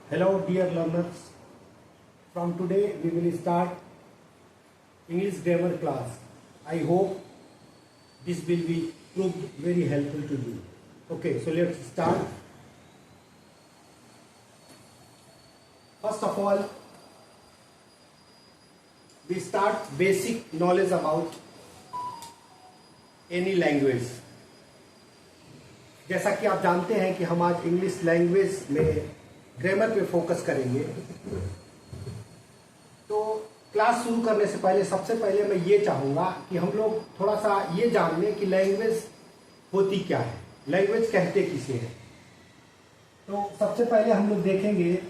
Hello dear learners, from today we will start English grammar class. I hope this will be proved very helpful to you. Okay, so let's start. First of all, we start basic knowledge about any language. जैसा कि आप जानते हैं कि हम आज English language में grammar पे फोकस करेंगे, तो क्लास शुरू करने से पहले सबसे पहले मैं ये चाहूँगा कि हम लोग थोड़ा सा ये जान लें कि लैंग्वेज होती क्या है, लैंग्वेज कहते किसे हैं। तो सबसे पहले हम लोग देखेंगे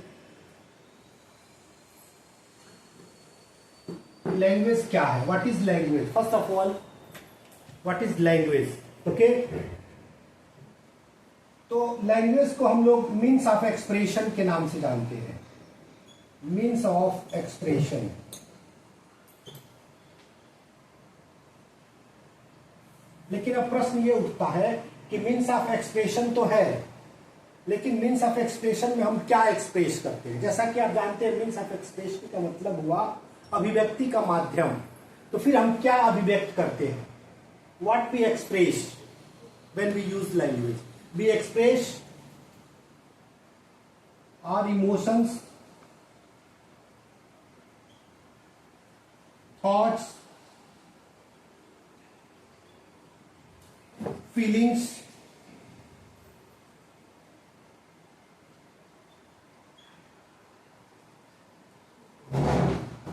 लैंग्वेज क्या है, what is language. First of all, what is language, okay. तो लैंग्वेज को हम लोग मीन्स ऑफ एक्सप्रेशन के नाम से जानते हैं, मीन्स ऑफ एक्सप्रेशन। लेकिन अब प्रश्न ये उठता है कि मीन्स ऑफ एक्सप्रेशन तो है, लेकिन मीन्स ऑफ एक्सप्रेशन में हम क्या एक्सप्रेस करते हैं। जैसा कि आप जानते हैं मीन्स ऑफ एक्सप्रेशन का मतलब हुआ अभिव्यक्ति का माध्यम। तो फिर हम क्या अभिव्यक्त करते हैं, what we express when we use language. We express our emotions, thoughts, feelings,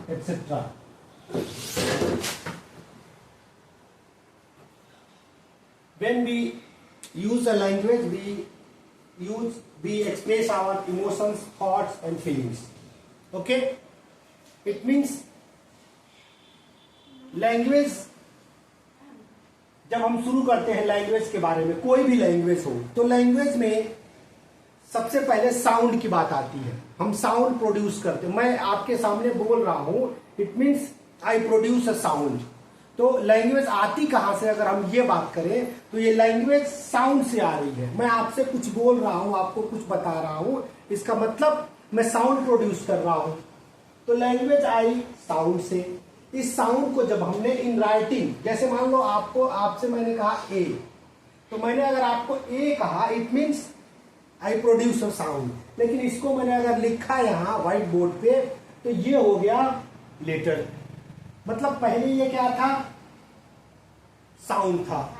etc. When we use a language, we express our emotions, thoughts and feelings. Okay, it means language जब हम शुरू करते हैं लैंग्वेज के बारे में, कोई भी लैंग्वेज हो, तो लैंग्वेज में सबसे पहले साउंड की बात आती है। हम साउंड प्रोड्यूस करते हैं। मैं आपके सामने बोल रहा हूं, it means I produce a sound. तो लैंग्वेज आती कहां से, अगर हम ये बात करें तो ये लैंग्वेज साउंड से आ रही है। मैं आपसे कुछ बोल रहा हूं, आपको कुछ बता रहा हूं, इसका मतलब मैं साउंड प्रोड्यूस कर रहा हूं। तो लैंग्वेज आई साउंड से। इस साउंड को जब हमने इन राइटिंग, जैसे मान लो आपसे मैंने कहा ए, तो मैंने अगर आपको ए कहा, it means I produce a sound. लेकिन इसको मैंने अगर लिखा यहां व्हाइट बोर्ड पे, तो ये हो गया लेटर। मतलब पहले ये क्या था, साउंड था।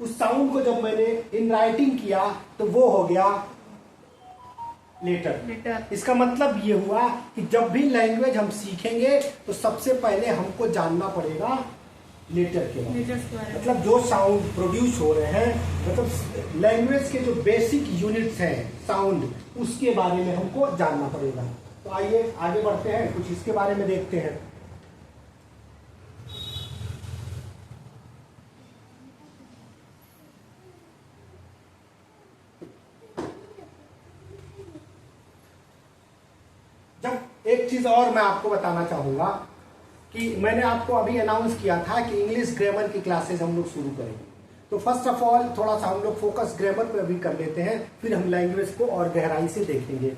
उस साउंड को जब मैंने इन राइटिंग किया तो वो हो गया लेटर। इसका मतलब ये हुआ कि जब भी लैंग्वेज हम सीखेंगे तो सबसे पहले हमको जानना पड़ेगा लेटर के बारे। मतलब जो साउंड प्रोड्यूस हो रहे हैं, मतलब लैंग्वेज के जो बेसिक यूनिट्स हैं साउंड, उसके बारे में हमको जानना पड़ेगा। तो आइए आगे बढ़ते हैं, कुछ इसके बारे में देखते हैं। एक चीज और मैं आपको बताना चाहूंगा कि मैंने आपको अभी अनाउंस किया था कि इंग्लिश ग्रामर की क्लासेस हम लोग शुरू करेंगे। तो फर्स्ट ऑफ ऑल थोड़ा सा हम लोग फोकस ग्रामर पे अभी कर लेते हैं, फिर हम लैंग्वेज को और गहराई से देखेंगे।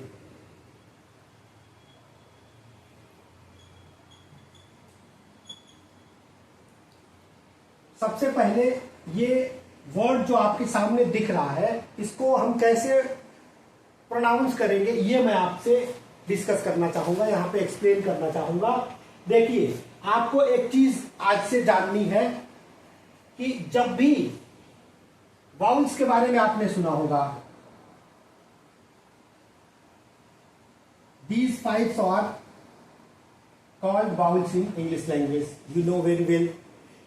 सबसे पहले ये वर्ड जो आपके सामने दिख रहा है, इसको हम कैसे प्रोनाउंस करेंगे, ये मैं आपसे डिस्कस करना चाहूंगा, यहां पे एक्सप्लेन करना चाहूंगा। देखिए, आपको एक चीज आज से जाननी है कि जब भी वाउल्स के बारे में आपने सुना होगा, these fives are called vowels in English language, you know very well.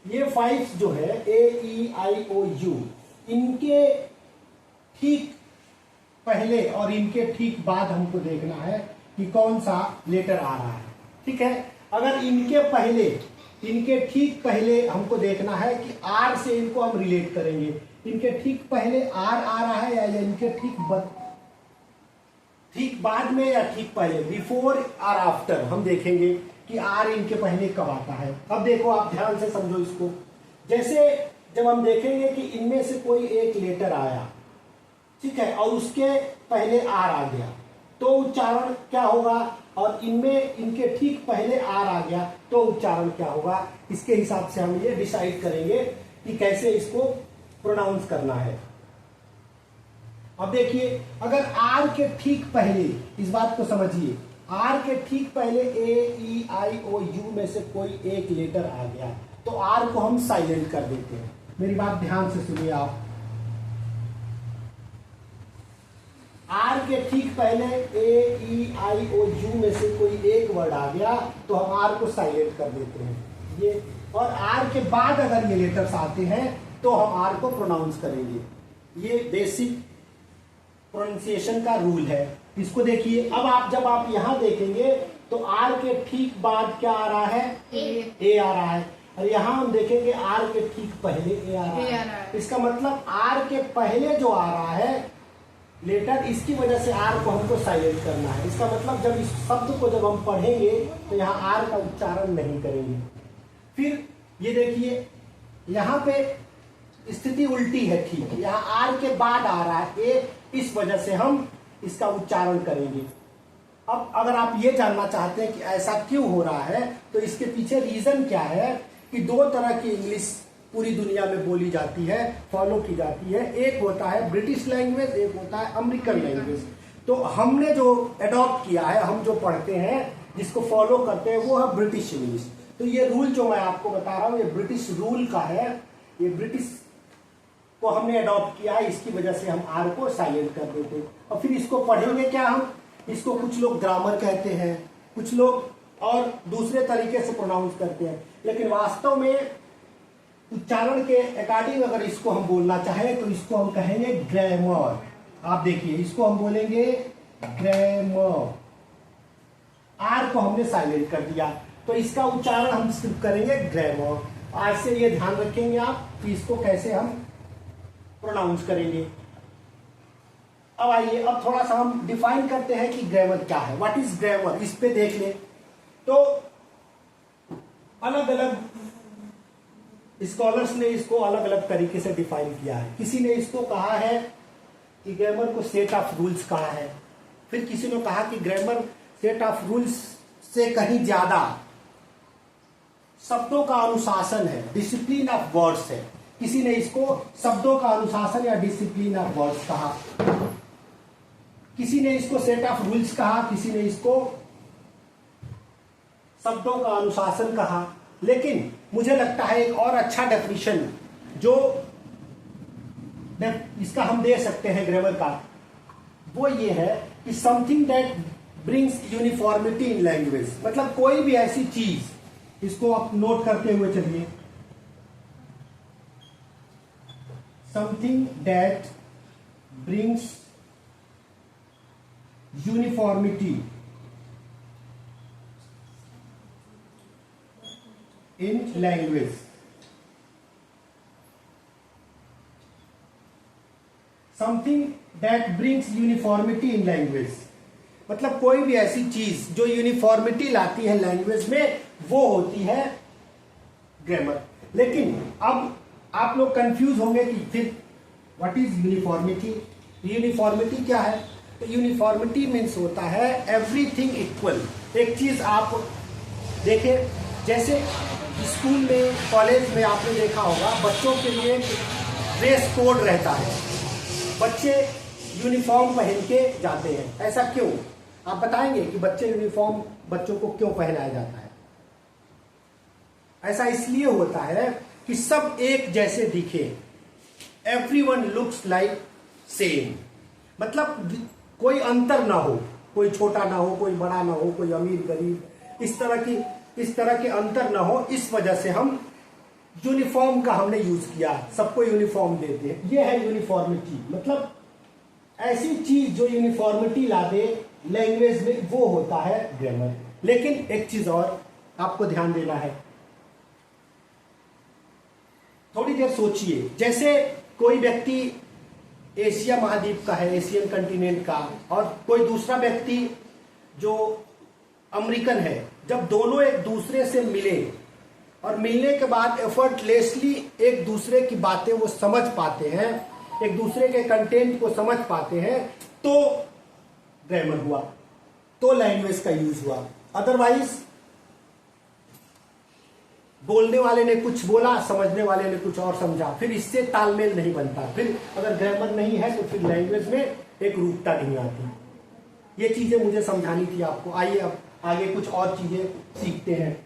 ये फाइव्स जो है AEIOU, इनके ठीक पहले और इनके ठीक बाद हमको देखना है कि कौन सा लेटर आ रहा है। ठीक है, अगर इनके ठीक पहले हमको देखना है कि आर से इनको हम रिलेट करेंगे, इनके ठीक पहले आर आ रहा है या इनके ठीक बाद में या ठीक पहले, बिफोर और आफ्टर, हम देखेंगे कि आर इनके पहले कब आता है। अब देखो, आप ध्यान से समझो इसको। जैसे जब हम देखेंगे कि इनमें से कोई एक लेटर आया, ठीक है, और उसके पहले आर आ गया, तो उच्चारण क्या होगा, और इनमें इनके ठीक पहले आर आ गया तो उच्चारण क्या होगा। इसके हिसाब से हम ये डिसाइड करेंगे कि कैसे इसको प्रोनाउंस करना है। अब देखिए, अगर आर के ठीक पहले, इस बात को समझिए, आर के ठीक पहले ए ई आई ओ यू में से कोई एक लेटर आ गया तो आर को हम साइलेंट कर देते हैं। मेरी बात ध्यान से सुनिए आप। आर के ठीक पहले ए ई आई ओ यू में से कोई एक वर्ड आ गया तो हम आर को साइलेंट कर देते हैं ये, और आर के बाद अगर ये लेटर्स आते हैं तो हम आर को प्रोनाउंस करेंगे। ये बेसिक प्रोनाउंसिएशन का रूल है। इसको देखिए, अब आप जब आप यहां देखेंगे तो आर के ठीक बाद क्या आ रहा है, ए आ रहा है, और यहां हम देखेंगे आर के ठीक पहले ए आ रहा है। इसका मतलब आर के पहले जो आ रहा है लेटर, इसकी वजह से आर को हमको साइलेंट करना है। इसका मतलब जब इस शब्द को जब हम पढ़ेंगे तो यहाँ आर का उच्चारण नहीं करेंगे। फिर ये देखिए, यहाँ पे स्थिति उल्टी है, ठीक है, यहाँ आर के बाद आ रहा है ए, इस वजह से हम इसका उच्चारण करेंगे। अब अगर आप ये जानना चाहते हैं कि ऐसा क्यों हो रहा है तो इसके पीछे रीजन क्या है कि दो तरह की इंग्लिश पूरी दुनिया में बोली जाती है, फॉलो की जाती है। एक होता है ब्रिटिश लैंग्वेज, एक होता है अमेरिकन लैंग्वेज। तो हमने जो अडॉप्ट किया है, हम जो पढ़ते हैं, जिसको फॉलो करते हैं, वो है ब्रिटिश इंग्लिश। तो ये रूल जो मैं आपको बता रहा हूँ ये ब्रिटिश रूल का है, ये ब्रिटिश को हमने अडॉप्ट किया है, इसकी वजह से हम आर को साइलेंट कर देते हैं। और फिर इसको पढ़ेंगे क्या हम, इसको कुछ लोग ग्रामर कहते हैं, कुछ लोग और दूसरे तरीके से प्रोनाउंस करते हैं, लेकिन वास्तव में उच्चारण के अकॉर्डिंग अगर इसको हम बोलना चाहें तो इसको हम कहेंगे ग्रामर। आप देखिए, इसको हम बोलेंगे ग्रामर। आर को हमने साइलेंट कर दिया तो इसका उच्चारण हम सिर्फ करेंगे ग्रामर। आज से ये ध्यान रखेंगे आप कि इसको कैसे हम प्रोनाउंस करेंगे। अब आइए, अब थोड़ा सा हम डिफाइन करते हैं कि ग्रामर क्या है, व्हाट इज ग्रामर। इस पे देख ले तो अलग अलग स्कॉलर्स ने इसको अलग अलग तरीके से डिफाइन किया है। किसी ने इसको कहा है कि ग्रामर को सेट ऑफ रूल्स कहा है, फिर किसी ने कहा कि ग्रामर सेट ऑफ रूल्स से कहीं ज्यादा शब्दों का अनुशासन है, डिसिप्लिन ऑफ वर्ड्स है। किसी ने इसको शब्दों का अनुशासन या डिसिप्लिन ऑफ वर्ड्स कहा, किसी ने इसको सेट ऑफ रूल्स कहा, किसी ने इसको शब्दों का अनुशासन कहा। लेकिन मुझे लगता है एक और अच्छा डेफिनेशन जो इसका हम दे सकते हैं ग्रामर का, वो ये है कि something that brings uniformity in language. मतलब कोई भी ऐसी चीज, इसको आप नोट करते हुए चलिए, something that brings uniformity in language. Something that brings uniformity in language, मतलब कोई भी ऐसी चीज जो यूनिफॉर्मिटी लाती है लैंग्वेज में, वो होती है ग्रामर। लेकिन अब आप लोग कंफ्यूज होंगे कि फिर व्हाट इज यूनिफॉर्मिटी। यूनिफॉर्मिटी क्या है? तो यूनिफॉर्मिटी मीन्स होता है एवरीथिंग इक्वल। एक चीज आप देखें, जैसे स्कूल में, कॉलेज में आपने देखा होगा बच्चों के लिए ड्रेस कोड रहता है, बच्चे यूनिफॉर्म पहन के जाते हैं। ऐसा क्यों? आप बताएंगे कि बच्चे यूनिफॉर्म बच्चों को क्यों पहनाया जाता है? ऐसा इसलिए होता है कि सब एक जैसे दिखे, एवरीवन लुक्स लाइक सेम। मतलब कोई अंतर ना हो, कोई छोटा ना हो, कोई बड़ा ना हो, कोई अमीर गरीब, इस तरह के अंतर ना हो। इस वजह से हम यूनिफॉर्म का हमने यूज किया, सबको यूनिफॉर्म देते हैं। ये है यूनिफॉर्मिटी, मतलब ऐसी चीज जो यूनिफॉर्मिटी ला दे लैंग्वेज में, वो होता है ग्रामर। लेकिन एक चीज और आपको ध्यान देना है, थोड़ी देर सोचिए। जैसे कोई व्यक्ति एशिया महाद्वीप का है, एशियन कंटिनेंट का, और कोई दूसरा व्यक्ति जो अमेरिकन है, जब दोनों एक दूसरे से मिले और मिलने के बाद एफर्टलेसली एक दूसरे की बातें वो समझ पाते हैं, एक दूसरे के कंटेंट को समझ पाते हैं, तो ग्रामर हुआ, तो लैंग्वेज का यूज हुआ। अदरवाइज बोलने वाले ने कुछ बोला, समझने वाले ने कुछ और समझा, फिर इससे तालमेल नहीं बनता। फिर अगर ग्रामर नहीं है तो फिर लैंग्वेज में एक रूपता नहीं आती। ये चीजें मुझे समझानी थी आपको। आइए अब आगे कुछ और चीजें सीखते हैं।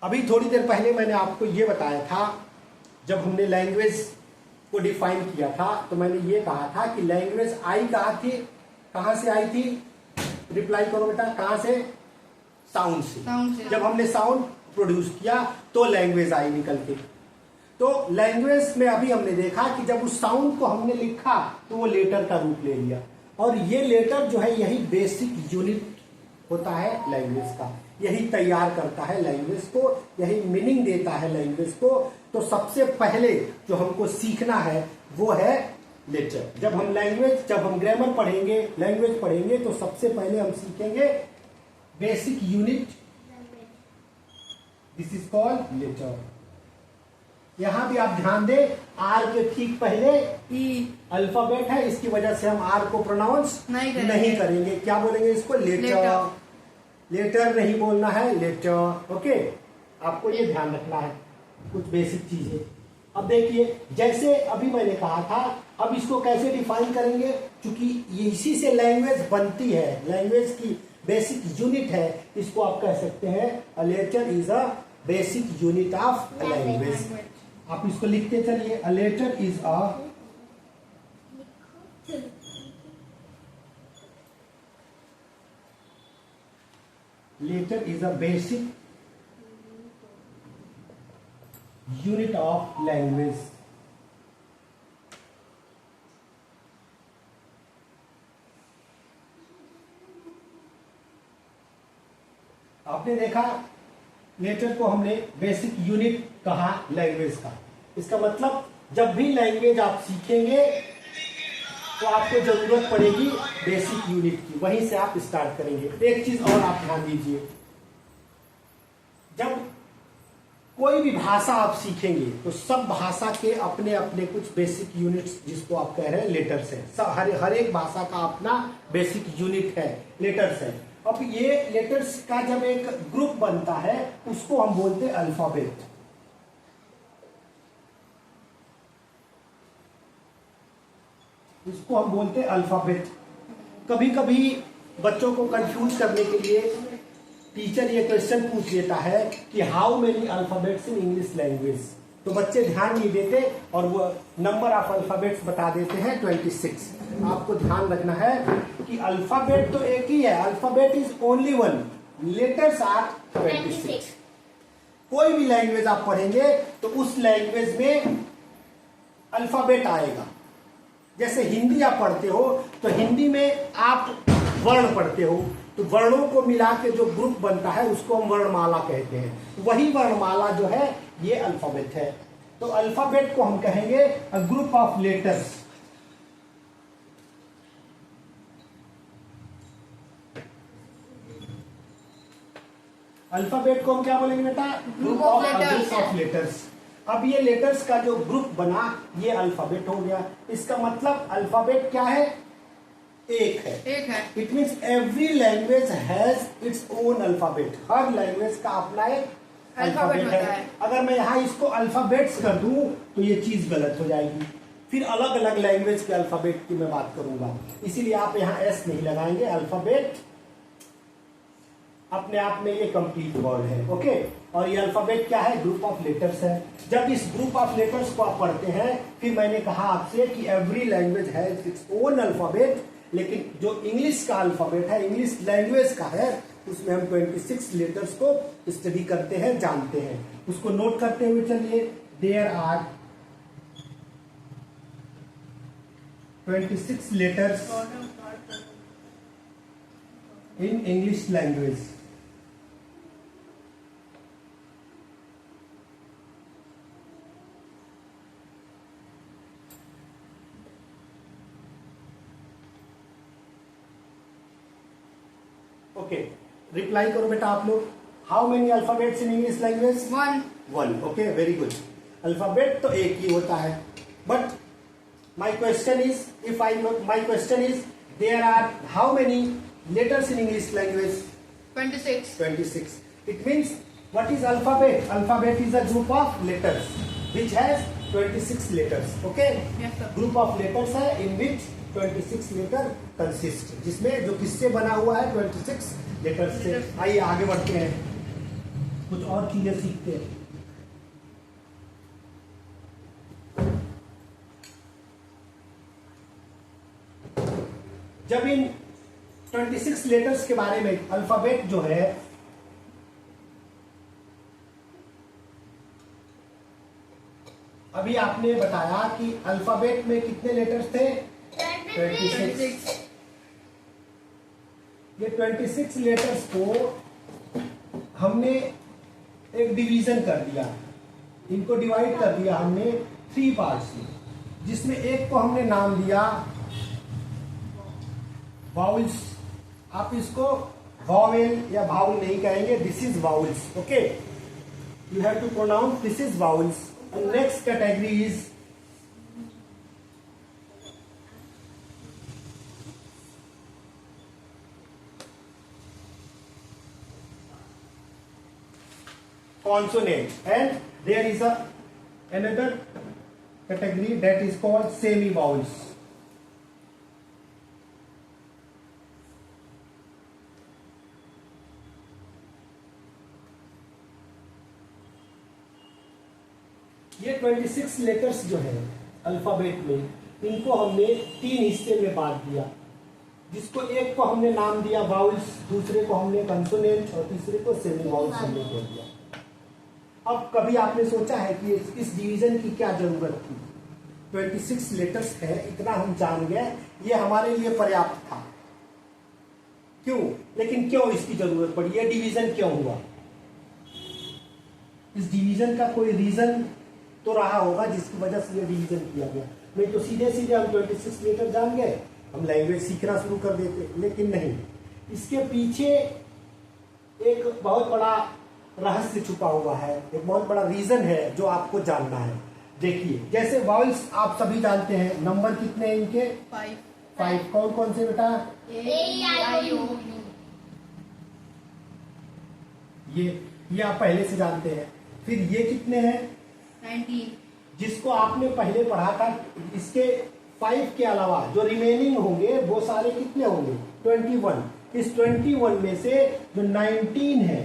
अभी थोड़ी देर पहले मैंने आपको ये बताया था, जब हमने लैंग्वेज को डिफाइन किया था तो मैंने ये कहा था कि लैंग्वेज आई कहां से आई थी? रिप्लाई करो बेटा, कहां से? साउंड से। जब हमने साउंड प्रोड्यूस किया तो लैंग्वेज आई निकल के। तो लैंग्वेज में अभी हमने देखा कि जब उस साउंड को हमने लिखा तो वो लेटर का रूप ले लिया, और ये लेटर जो है यही बेसिक यूनिट होता है लैंग्वेज का, यही तैयार करता है लैंग्वेज को, यही मीनिंग देता है लैंग्वेज को। तो सबसे पहले जो हमको सीखना है वो है लेटर। जब हम ग्रामर पढ़ेंगे, लैंग्वेज पढ़ेंगे, तो सबसे पहले हम सीखेंगे basic unit, this is called letter. यहां भी आप ध्यान दें, आर के ठीक पहले ई अल्फाबेट है, इसकी वजह से हम आर को प्रोनाउंस नहीं करेंगे। क्या बोलेंगे इसको? लेटर। लेटर नहीं बोलना है, लेटर। ओके, आपको ये ध्यान रखना है कुछ बेसिक चीजें। अब देखिए, जैसे अभी मैंने कहा था, अब इसको कैसे डिफाइन करेंगे? क्योंकि इसी से लैंग्वेज बनती है, लैंग्वेज की बेसिक यूनिट है। इसको आप कह सकते हैं a letter is a basic unit of language. आप इसको लिखते चलिए, a letter is a letter is a basic unit of language. आपने देखा, लेटर को हमने बेसिक यूनिट कहा लैंग्वेज का। इसका मतलब जब भी लैंग्वेज आप सीखेंगे तो आपको जरूरत पड़ेगी बेसिक यूनिट की, वहीं से आप स्टार्ट करेंगे। एक चीज और आप ध्यान दीजिए, जब कोई भी भाषा आप सीखेंगे तो सब भाषा के अपने अपने कुछ बेसिक यूनिट्स, जिसको आप कह रहे हैं लेटर्स है। हर एक भाषा का अपना बेसिक यूनिट है, लेटर्स है। अब ये लेटर्स का जब एक ग्रुप बनता है उसको हम बोलते हैं अल्फाबेट। इसको हम बोलते हैं अल्फाबेट। कभी कभी बच्चों को कंफ्यूज करने के लिए टीचर ये क्वेश्चन पूछ लेता है कि how many alphabets in English language, तो बच्चे ध्यान नहीं देते और वो नंबर ऑफ अल्फाबेट्स बता देते हैं 26। आपको ध्यान रखना है कि अल्फाबेट तो एक ही है, alphabet is only one, letters are 26। कोई भी लैंग्वेज आप पढ़ेंगे तो उस लैंग्वेज में अल्फाबेट आएगा। जैसे हिंदी आप पढ़ते हो तो हिंदी में आप वर्ण पढ़ते हो, तो वर्णों को मिला के जो ग्रुप बनता है उसको हम वर्णमाला कहते हैं। वही वर्णमाला जो है ये अल्फाबेट है। तो अल्फाबेट को हम कहेंगे a group of letters. Alphabet को हम क्या बोलेंगे बेटा? Group of letters. अब ये लेटर्स का जो ग्रुप बना ये अल्फाबेट हो गया। इसका मतलब अल्फाबेट क्या है? एक है। It means every language has its own alphabet. Her language का अपना एक अल्फाबेट है। अगर मैं यहाँ इसको अल्फाबेट्स कर दूं तो ये चीज गलत हो जाएगी। फिर अलग अलग लैंग्वेज के अल्फाबेट की मैं बात करूंगा, इसीलिए आप यहाँ एस नहीं लगाएंगे। अल्फाबेट अपने आप में ये कंप्लीट वर्ड है। ओके, और ये अल्फाबेट क्या है? ग्रुप ऑफ लेटर्स है। जब इस ग्रुप ऑफ लेटर्स को आप पढ़ते हैं, फिर मैंने कहा आपसे कि every language has its own alphabet, लेकिन जो इंग्लिश का अल्फाबेट है, इंग्लिश लैंग्वेज का है, उसमें हम 26 लेटर्स को स्टडी करते हैं, जानते हैं। उसको नोट करते हुए चलिए, there are 26 letters in English language. Okay, reply करो बेटा आप लोग। How many alphabets in English language? 1। 1. Okay, very good. Alphabet तो एक ही होता है, but my question is, my question is, there are how many letters in English language? 26. 26. It means, what is alphabet? Alphabet is a group of letters which has 26 letters. Okay? Yes, sir. Group of letters है in which 26 letter consist, जिसमें जो किससे बना हुआ है 26 letters से. आइए आगे बढ़ते हैं, कुछ और चीजें सीखते हैं. जब इन 26 लेटर्स के बारे में, अल्फाबेट जो है अभी आपने बताया कि अल्फाबेट में कितने लेटर्स थे? 26. ये 26 लेटर्स को हमने एक डिवीजन कर दिया, इनको डिवाइड कर दिया हमने 3 पार्ट्स में, जिसमें एक को हमने नाम दिया वाउल्स. आप इसको वावेल या भावल नहीं कहेंगे, this is vowels. Okay, you have to pronounce this is vowels. Next category is consonant, and there is another category that is called semi vowels. ये 26 लेटर्स जो है अल्फाबेट में, इनको हमने 3 हिस्से में बांट दिया, जिसको एक को हमने नाम दिया वाउल्स, दूसरे को हमने कंसोनेंट और तीसरे को सेमी वाउल्स हमने कह दिया. अब कभी आपने सोचा है कि इस डिवीजन की क्या जरूरत थी? 26 लेटर्स है, इतना हम जान गए, ये हमारे लिए पर्याप्त था. क्यों? लेकिन क्यों इसकी जरूरत पड़ी? ये डिवीजन क्यों हुआ? इस डिवीजन का कोई रीजन तो रहा होगा जिसकी वजह से ये डिवीजन किया गया. नहीं तो सीधे सीधे हम 26 लेटर जान गए, हम लैंग्वेज सीखना शुरू कर देते. लेकिन नहीं, इसके पीछे एक बहुत बड़ा रहस्य छुपा हुआ है, एक बहुत बड़ा रीजन है जो आपको जानना है. देखिए, जैसे वाउल्स आप सभी जानते हैं, नंबर कितने हैं इनके? 5. कौन कौन से बेटा? ये आप पहले से जानते हैं. फिर ये कितने हैं? 19. जिसको आपने पहले पढ़ा था. इसके 5 के अलावा जो रिमेनिंग होंगे वो सारे कितने होंगे? 21. इस 21 में से जो 19 है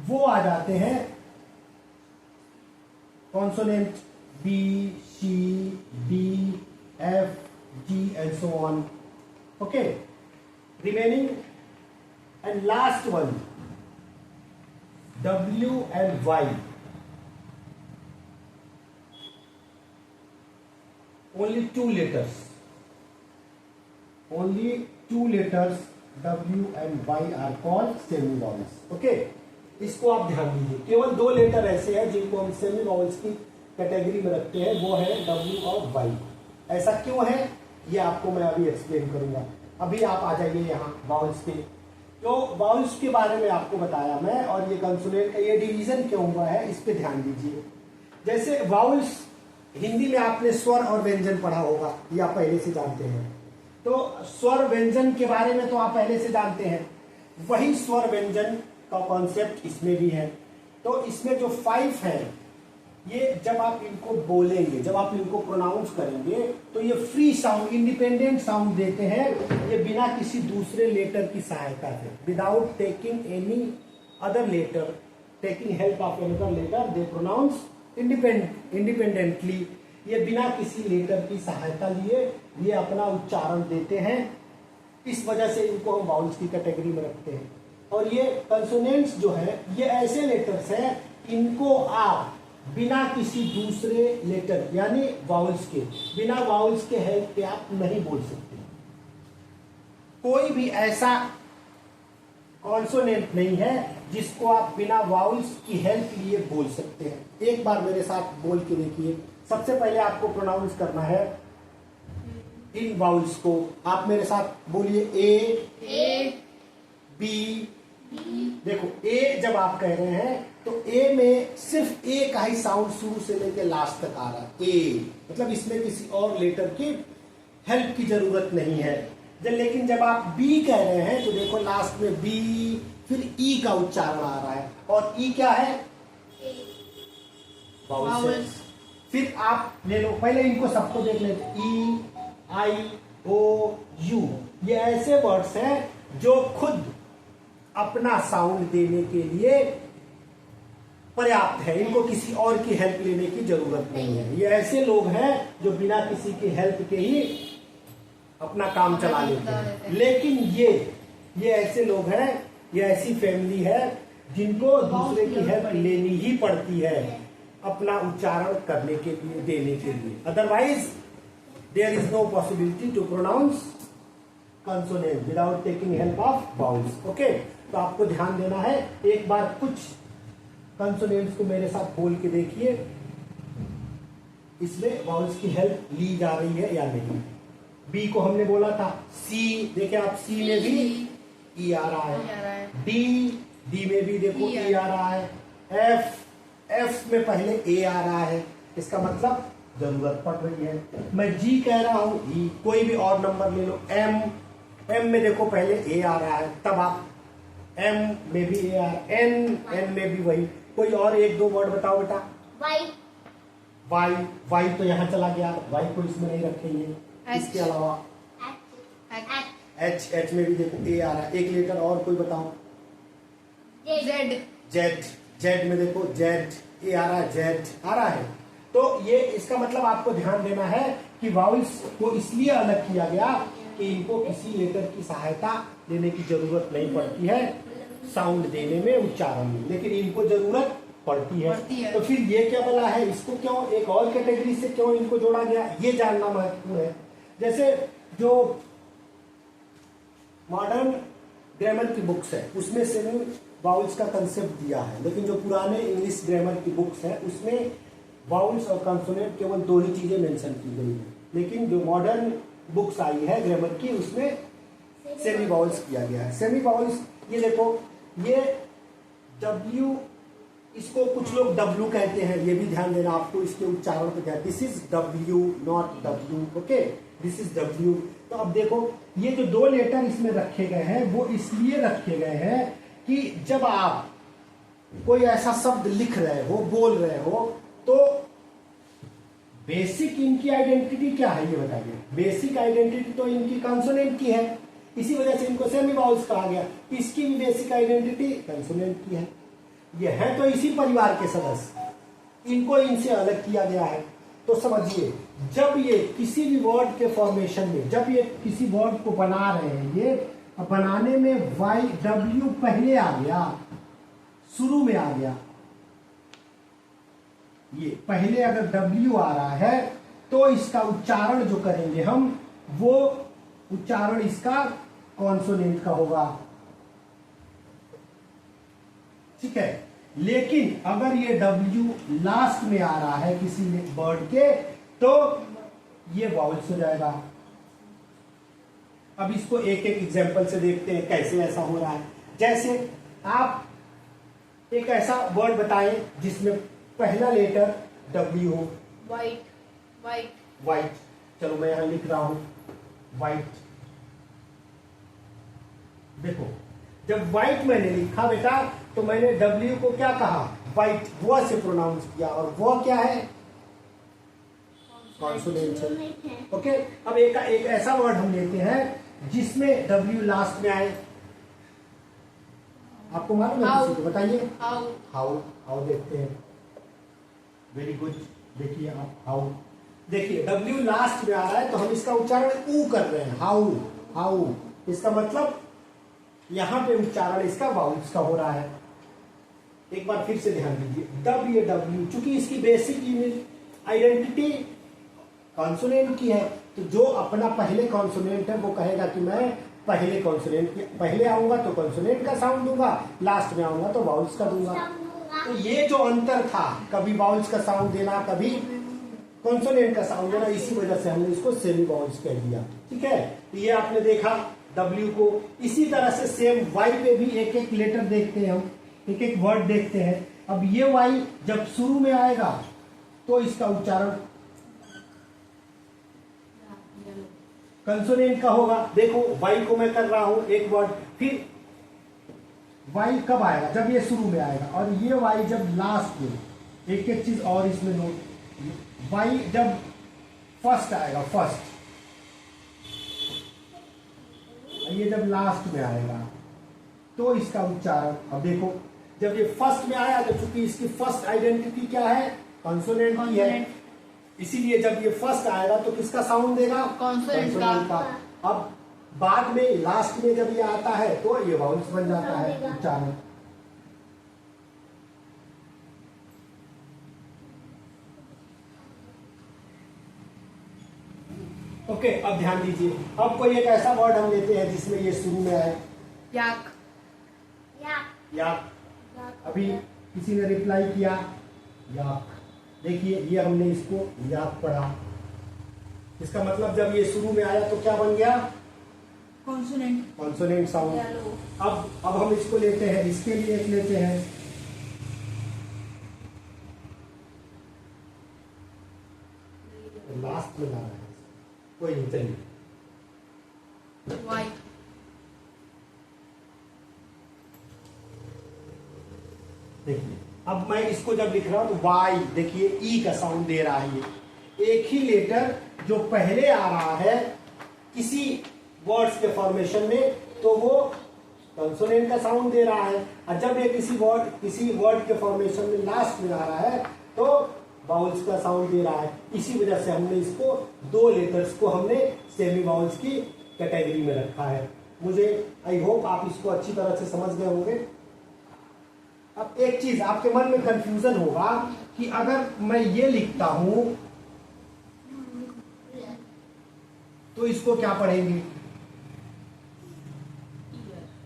वो आ जाते हैं consonant B, C, D, F, G and so on. Okay, remaining and last one W and Y. Only 2 letters. Only 2 letters W and Y are called semi-vowels. Okay? इसको आप ध्यान दीजिए. केवल 2 लेटर ऐसे हैं जिनको हम सेमी वॉवल्स की कैटेगरी में रखते हैं, वो है W और Y. ऐसा क्यों है ये आपको मैं अभी एक्सप्लेन करूंगा. अभी आप आ जाइए यहाँ वाउल्स पे. तो वाउल्स के बारे में आपको बताया मैं, और ये कंसोनेंट का ये डिवीजन क्यों हुआ है इस पे ध्यान दीजिए. जैसे वाउल्स, हिंदी में आपने स्वर और व्यंजन पढ़ा होगा, ये आप पहले से जानते हैं. तो स्वर व्यंजन के बारे में तो आप पहले से जानते हैं. वही स्वर व्यंजन का कॉन्सेप्ट इसमें भी है. तो इसमें जो 5 है, ये जब आप इनको बोलेंगे, जब आप इनको प्रोनाउंस करेंगे, तो ये फ्री साउंड, इंडिपेंडेंट साउंड देते हैं. ये बिना किसी दूसरे लेटर की सहायता से, without taking any other letter, taking help of another letter, they pronounce independently. ये बिना किसी लेटर की सहायता लिए ये अपना उच्चारण देते हैं. इस वजह से इनको हम वाउल्स की कैटेगरी में रखते हैं. और ये कंसोनेंट्स जो है, ये ऐसे लेटर्स हैं, इनको आप बिना किसी दूसरे लेटर यानी वाउल्स के, बिना वाउल्स के हेल्प के आप नहीं बोल सकते. कोई भी ऐसा कॉन्सोनेंट नहीं है जिसको आप बिना वाउल्स की हेल्प लिए बोल सकते हैं. एक बार मेरे साथ बोल के देखिए. सबसे पहले आपको प्रोनाउंस करना है इन वाउल्स को. आप मेरे साथ बोलिए ए, बी. देखो, ए जब आप कह रहे हैं तो ए में सिर्फ ए का ही साउंड शुरू से लेकर लास्ट तक आ रहा है, ए, मतलब इसमें किसी और लेटर की हेल्प की जरूरत नहीं है। लेकिन जब आप बी कह रहे हैं तो देखो लास्ट में बी, फिर ई का उच्चारण आ रहा है, और ई क्या है? वाउल्स। फिर आप ले लो, पहले इनको सबको देख लेते, ई आई ओ यू, ये ऐसे वर्ड्स हैं जो खुद अपना साउंड देने के लिए पर्याप्त है, इनको किसी और की हेल्प लेने की जरूरत नहीं है। ये ऐसे लोग हैं जो बिना किसी की हेल्प के ही अपना काम चला लेते हैं। लेकिन ये ऐसे लोग हैं, ये ऐसी फैमिली है जिनको दूसरे की हेल्प लेनी ही पड़ती है अपना उच्चारण करने के लिए, देने के लिए। Otherwise there is no possibility to pronounce consonant without taking help of vowels. Okay, तो आपको ध्यान देना है। एक बार कुछ कंसोनेंट्स को मेरे साथ बोल के देखिए, इसमें वाउल्स की हेल्प ली जा रही है या नहीं। बी को हमने बोला था सी, देखिए आप सी में भी ई आ रहा है, डी में भी देखो ई आ रहा है, एफ में पहले ए आ रहा है, इसका मतलब जरूरत पड़ रही है। मैं जी कह रहा हूं, ई, कोई भी और नंबर ले लो, एम में देखो पहले ए आ रहा है, तब आप एम में भी ए आ रहा है, एन में भी वही। कोई और एक दो वर्ड बताओ बेटा। वाई तो यहाँ चला गया, वाई को इसमें नहीं रखेंगे। इसके अलावा एच में भी देखो ए आ रहा है, एक लेटर और कोई बताओ। जेड में देखो जेड ए आ रहा है, जेड आ रहा है। तो ये इसका मतलब आपको ध्यान देना है कि वाउल्स को इसलिए अलग किया गया कि इनको किसी लेटर की सहायता लेने की जरूरत नहीं पड़ती है साउंड देने में, उच्चारण में, लेकिन इनको जरूरत पड़ती है। तो फिर ये क्या बला है, इसको क्यों एक और कैटेगरी से क्यों इनको जोड़ा गया, ये जानना महत्वपूर्ण है। जैसे जो मॉडर्न ग्रामर की बुक्स है उसमें सेमी वाउल्स का कंसेप्ट दिया है, लेकिन जो पुराने इंग्लिश ग्रामर की बुक्स है उसमें वाउल्स और कंसोनेंट केवल दो ही चीजें मेंशन की गई है। लेकिन जो मॉडर्न बुक्स आई है ग्रामर की उसमें सेमी वाउल्स किया गया है। सेमी वाउल्स, ये देखो, ये डब्ल्यू, इसको कुछ लोग डब्ल्यू कहते हैं, ये भी ध्यान देना आपको, इसके उच्चारण पे ध्यान। This is W, not W, okay, this is W. तो अब देखो ये जो दो लेटर इसमें रखे गए हैं वो इसलिए रखे गए हैं कि जब आप कोई ऐसा शब्द लिख रहे हो, बोल रहे हो, तो बेसिक इनकी आइडेंटिटी क्या है ये बताइए। बेसिक आइडेंटिटी तो इनकी कंसोनेंट की है, इसी वजह से इनको सेमी वाउल्स कहा गया। इसकी भी बेसिक आइडेंटिटी कंसोनेंट की है। ये है तो इसी परिवार के सदस्य, इनको इनसे अलग किया गया है। तो समझिए, जब ये किसी भी वर्ड के फॉर्मेशन में, जब ये किसी वर्ड को बना रहे हैं, ये बनाने में वाई डब्ल्यू पहले आ गया, शुरू में आ गया, ये पहले अगर डब्ल्यू आ रहा है तो इसका उच्चारण जो करेंगे हम, वो उच्चारण इसका कॉन्सोनेंट का होगा, ठीक है। लेकिन अगर ये डब्ल्यू लास्ट में आ रहा है किसी वर्ड के, तो ये वाउल्स हो जाएगा। अब इसको एक एक एग्जांपल से देखते हैं कैसे ऐसा हो रहा है। जैसे आप एक ऐसा वर्ड बताएं जिसमें पहला लेटर डब्ल्यू हो। वाइट, चलो मैं यहां लिख रहा हूं वाइट। देखो, जब वाइट मैंने लिखा बेटा, तो मैंने डब्ल्यू को क्या कहा, वाइट, वो से प्रोनाउंस किया, और वो क्या है, कॉन्सोनेंट है। ओके, अब एक ऐसा वर्ड हम लेते हैं जिसमें डब्ल्यू लास्ट में आए। आपको मालूम है, किसी को बताइए। हाउ देखते हैं, वेरी गुड। देखिए आप, हाउ, देखिए डब्ल्यू लास्ट में आ रहा है तो हम इसका उच्चारण ऊ कर रहे हैं, हाउ। इसका मतलब यहां पे उच्चारण इसका वाउल्स का हो रहा है। एक बार फिर से ध्यान दीजिए, डब्ल्यू, चूंकि इसकी बेसिक आइडेंटिटी कॉन्सोनेंट की है, तो जो अपना पहले कॉन्सोनेंट है वो कहेगा कि मैं पहले कॉन्सोनेंट के पहले आऊंगा तो कॉन्सोनेंट का साउंड दूंगा, लास्ट में आऊंगा तो वाउल्स का दूंगा। तो ये जो अंतर था, कभी वाउल्स का साउंड देना, कभी कॉन्सोनेंट का साउंड देना, इसी वजह से हमने इसको सेमी वाउल्स कह दिया, ठीक है। तो ये आपने देखा डब्ल्यू को। इसी तरह से सेम वाई पे भी एक एक लेटर देखते हैं हम, एक एक वर्ड देखते हैं। अब ये वाई जब शुरू में आएगा तो इसका उच्चारण कंसोनेंट का होगा। देखो वाई को मैं कर रहा हूं एक वर्ड, फिर वाई कब आएगा? जब ये शुरू में आएगा, और ये वाई जब लास्ट में, एक एक चीज और इसमें नोट, वाई जब फर्स्ट आएगा, फर्स्ट, ये जब लास्ट में आएगा तो इसका उच्चारण, अब देखो जब ये फर्स्ट में आया तो चूंकि इसकी फर्स्ट आइडेंटिटी क्या है? कंसोनेंट की है, इसीलिए जब ये फर्स्ट आएगा तो किसका साउंड देगा? कॉन्सोनेंट का। अब बाद में लास्ट में जब ये आता है तो ये वाउल्स बन जाता है उच्चारण। ओके, अब ध्यान दीजिए, अब कोई एक ऐसा वर्ड हम लेते हैं जिसमें ये शुरू में आए। याक। याक। अभी किसी ने रिप्लाई किया याक, देखिए ये हमने इसको याक पढ़ा, इसका मतलब जब ये शुरू में आया तो क्या बन गया? Consonant sound. अब हम इसको लेते हैं, इसके लिए एक लेते हैं, लास्ट में लाना है, कोई नहीं, चलिए वाई। देखिए अब मैं इसको जब लिख रहा हूं तो वाई, देखिए ई का साउंड दे रहा है, ये एक ही लेटर जो पहले आ रहा है किसी वर्ड्स के फॉर्मेशन में तो वो कंसोनेंट का साउंड दे रहा है, और जब ये किसी वर्ड के फॉर्मेशन में लास्ट में आ रहा है तो वाउल्स का साउंड दे रहा है। इसी वजह से हमने इसको दो लेटर्स को हमने सेमी वाउल्स की कैटेगरी में रखा है। मुझे आई होप आप इसको अच्छी तरह से समझ गए होंगे। अब एक चीज आपके मन में कंफ्यूजन होगा कि अगर मैं ये लिखता हूं तो इसको क्या पढ़ेंगे?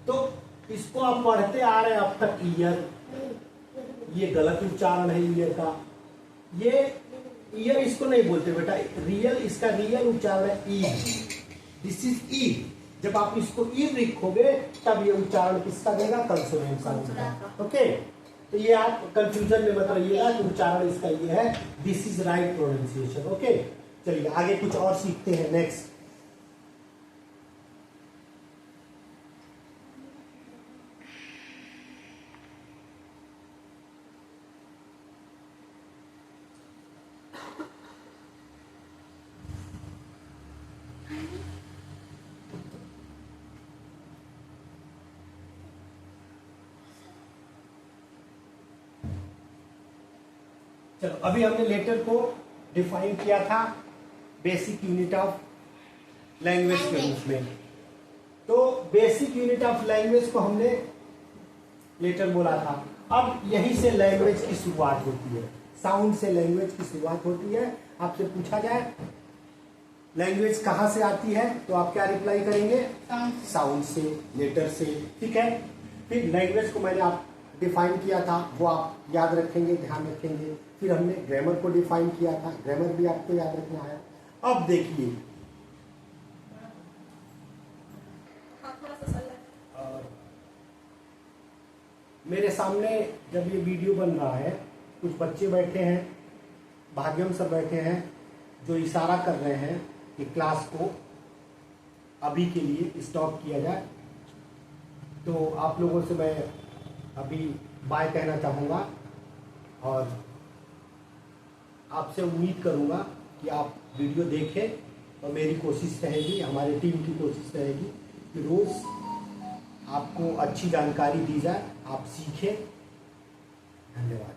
तो इसको आप पढ़ते आ रहे हैं अब तक ईयर, ये गलत उच्चारण है ईयर का, ये ईयर इसको नहीं बोलते बेटा, रियल, इसका रियल उच्चारण है ई, दिस इज ई। जब आप इसको ई लिखोगे तब ये उच्चारण किसका देगा? कंसोनेंट साउंड का। ओके, तो ये आप कंफ्यूजन में मत रहिएगा कि उच्चारण इसका ये है, this is right pronunciation. Okay, चलिए आगे कुछ और सीखते हैं। नेक्स्ट, चलो अभी हमने लेटर को डिफाइन किया था बेसिक यूनिट ऑफ लैंग्वेज के रूप में। तो बेसिक यूनिट ऑफ लैंग्वेज को हमने लेटर बोला था। अब यहीं से लैंग्वेज की शुरुआत होती है, साउंड से लैंग्वेज की शुरुआत होती है। आपसे पूछा जाए लैंग्वेज कहाँ से आती है तो आप क्या रिप्लाई करेंगे? साउंड से, लेटर से। ठीक है, फिर लैंग्वेज को मैंने आप डिफाइन किया था, वो आप याद रखेंगे, ध्यान रखेंगे। फिर हमने ग्रामर को डिफाइन किया था, ग्रामर भी आपको याद रखना है। अब देखिए मेरे सामने जब ये वीडियो बन रहा है, कुछ बच्चे बैठे हैं, भाग्यम सर बैठे हैं, जो इशारा कर रहे हैं कि क्लास को अभी के लिए स्टॉप किया जाए। तो आप लोगों से मैं अभी बाय कहना चाहूँगा और आपसे उम्मीद करूँगा कि आप वीडियो देखें, और मेरी कोशिश रहेगी, हमारी टीम की कोशिश रहेगी कि रोज़ आपको अच्छी जानकारी दी जाए, आप सीखें। धन्यवाद।